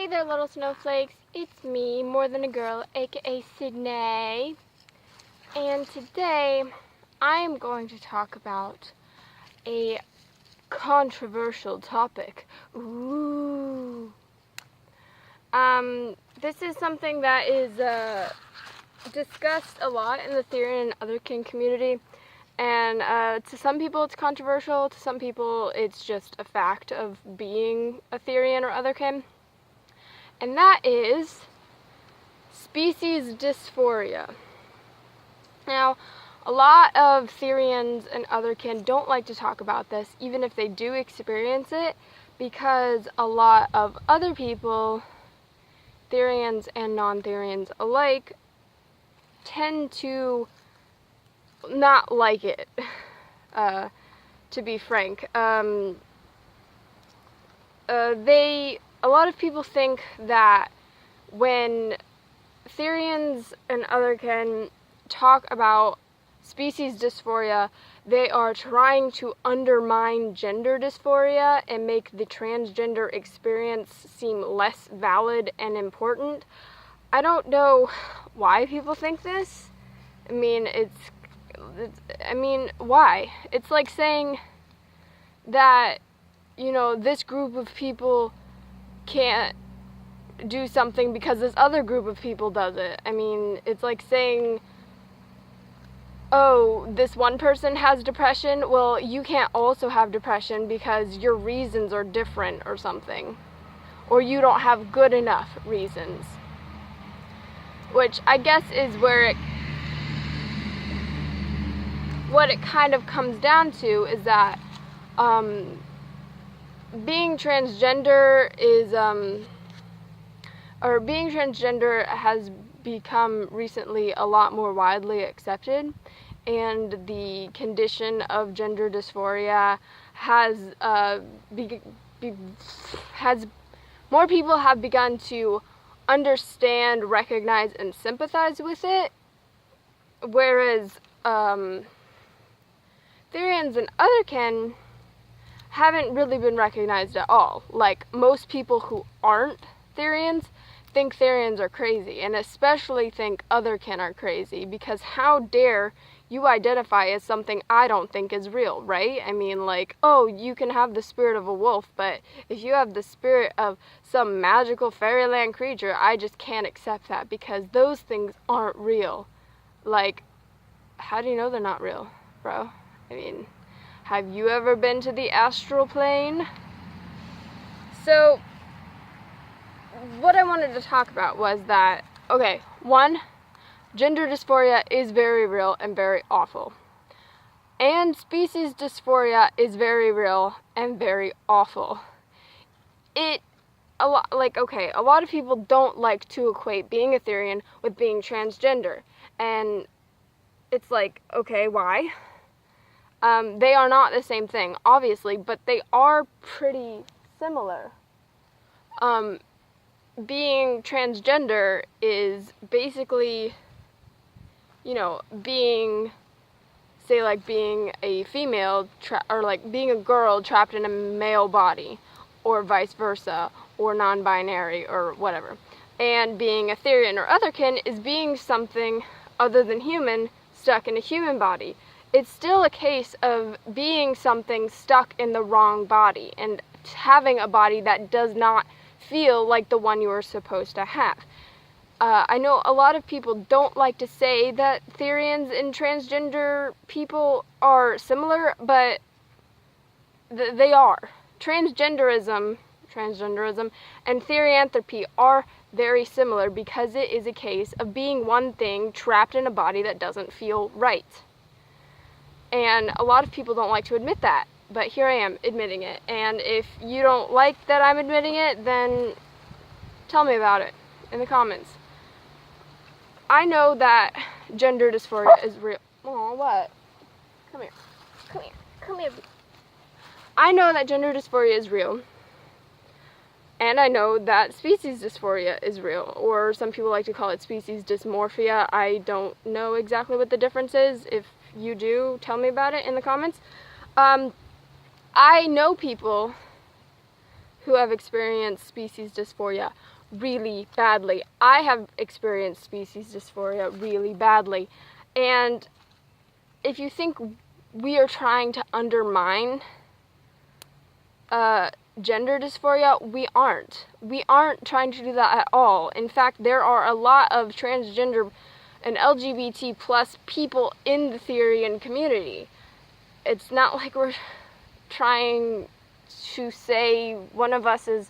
there, little snowflakes. It's me, More Than a Girl, aka Sydney. And today, I am going to talk about a controversial topic. Ooh. This is something that is discussed a lot in the Therian and Otherkin community. And to some people it's controversial, to some people it's just a fact of being a Therian or Otherkin. And that is species dysphoria. Now, a lot of Therians and Otherkin don't like to talk about this, even if they do experience it, because a lot of other people, Therians and non-Therians alike, tend to not like it, to be frank. A lot of people think that when Therians and Otherkin talk about species dysphoria, they are trying to undermine gender dysphoria and make the transgender experience seem less valid and important. I don't know why people think this. I mean, why? It's like saying that, this group of people can't do something because this other group of people does it. I mean, it's like saying, oh, this one person has depression, well, you can't also have depression because your reasons are different or something. Or you don't have good enough reasons. Which I guess is what it kind of comes down to is that being transgender has become recently a lot more widely accepted, and the condition of gender dysphoria more people have begun to understand, recognize, and sympathize with it, whereas Therians and Otherkin haven't really been recognized at all. Like, most people who aren't Therians think Therians are crazy, and especially think Otherkin are crazy, because how dare you identify as something I don't think is real, right? I mean, like, oh, you can have the spirit of a wolf, but if you have the spirit of some magical fairyland creature, I just can't accept that, because those things aren't real. Like, how do you know they're not real, bro? I mean, have you ever been to the astral plane? So, what I wanted to talk about was that, okay, one, gender dysphoria is very real and very awful. And species dysphoria is very real and very awful. A lot of people don't like to equate being a Therian with being transgender. And it's like, okay, why? They are not the same thing, obviously, but they are pretty similar. Being transgender is basically, being a female, or like being a girl trapped in a male body, or vice versa, or non-binary, or whatever. And being a Therian or Otherkin is being something other than human, stuck in a human body. It's still a case of being something stuck in the wrong body, and having a body that does not feel like the one you are supposed to have. I know a lot of people don't like to say that Therians and transgender people are similar, but they are. Transgenderism and therianthropy are very similar, because it is a case of being one thing trapped in a body that doesn't feel right. And a lot of people don't like to admit that, but here I am admitting it. And if you don't like that I'm admitting it, then tell me about it in the comments. I know that gender dysphoria is real. Oh, what? Come here. I know that gender dysphoria is real. And I know that species dysphoria is real, or some people like to call it species dysmorphia. I don't know exactly what the difference is. If you do, tell me about it in the comments. I know people who have experienced species dysphoria really badly. I have experienced species dysphoria really badly. And if you think we are trying to undermine gender dysphoria, we aren't. We aren't trying to do that at all. In fact, there are a lot of transgender and LGBT plus people in the Therian community. It's not like we're trying to say one of us is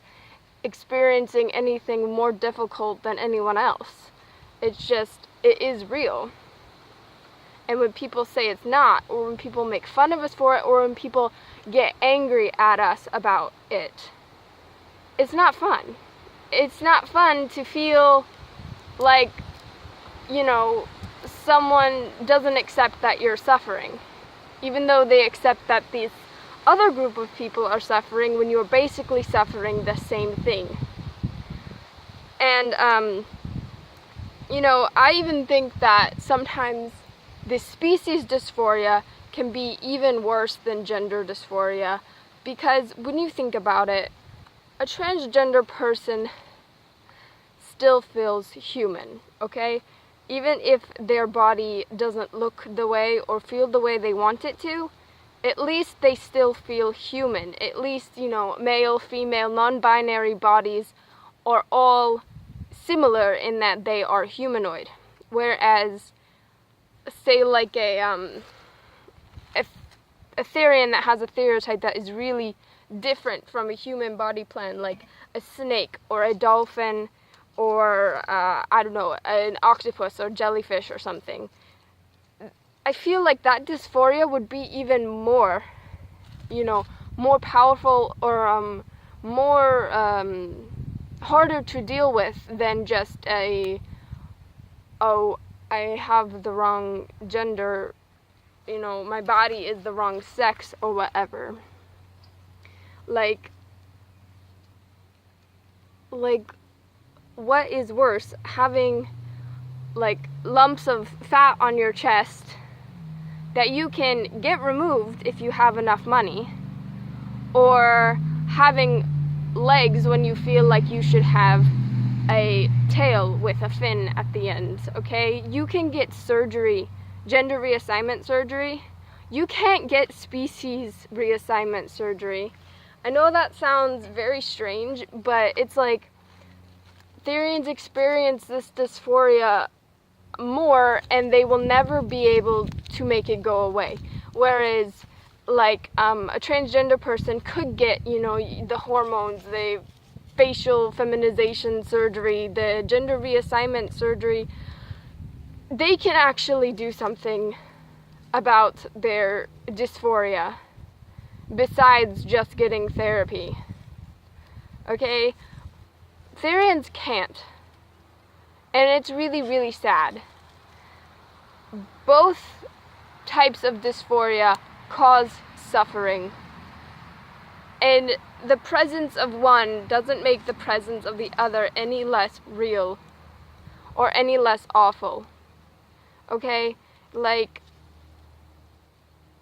experiencing anything more difficult than anyone else. It's just, it is real. And when people say it's not, or when people make fun of us for it, or when people get angry at us about it, it's not fun. It's not fun to feel like, you know, someone doesn't accept that you're suffering, even though they accept that this other group of people are suffering when you're basically suffering the same thing. And, you know, I even think that sometimes this species dysphoria can be even worse than gender dysphoria, because when you think about it, a transgender person still feels human, okay? Even if their body doesn't look the way or feel the way they want it to, at least they still feel human. At least, you know, male, female, non-binary bodies are all similar in that they are humanoid. Whereas, say like a Therian that has a stereotype that is really different from a human body plan, like a snake or a dolphin or, I don't know, an octopus or jellyfish or something. I feel like that dysphoria would be even more, you know, more powerful or more harder to deal with than just a, oh, I have the wrong gender, you know, my body is the wrong sex or whatever. Like, what is worse, having like lumps of fat on your chest that you can get removed if you have enough money, or having legs when you feel like you should have a tail with a fin at the end, okay? You can get surgery, gender reassignment surgery. You can't get species reassignment surgery. I know that sounds very strange, but it's like Therians experience this dysphoria more and they will never be able to make it go away. Whereas like a transgender person could get, you know, the hormones, the facial feminization surgery, the gender reassignment surgery. They can actually do something about their dysphoria besides just getting therapy. Okay? Therians can't. And it's really, really sad. Both types of dysphoria cause suffering. And the presence of one doesn't make the presence of the other any less real or any less awful. Okay? Like,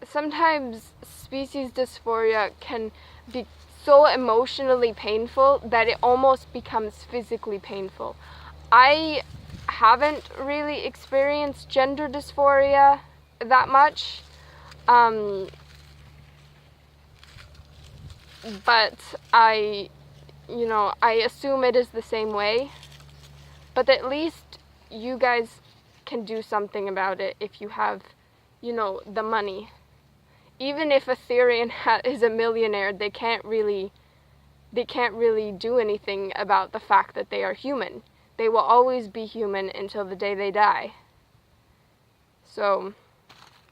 sometimes species dysphoria can be so emotionally painful that it almost becomes physically painful. I haven't really experienced gender dysphoria that much, but I assume it is the same way. But at least you guys can do something about it if you have, you know, the money. Even if a Therian is a millionaire, they can't really do anything about the fact that they are human. They will always be human until the day they die. So,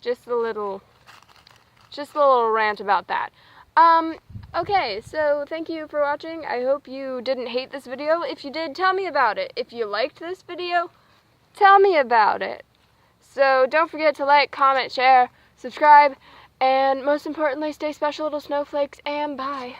just a little rant about that. Okay, so thank you for watching. I hope you didn't hate this video. If you did, tell me about it. If you liked this video, tell me about it. So don't forget to like, comment, share, subscribe, and most importantly, stay special little snowflakes, and bye.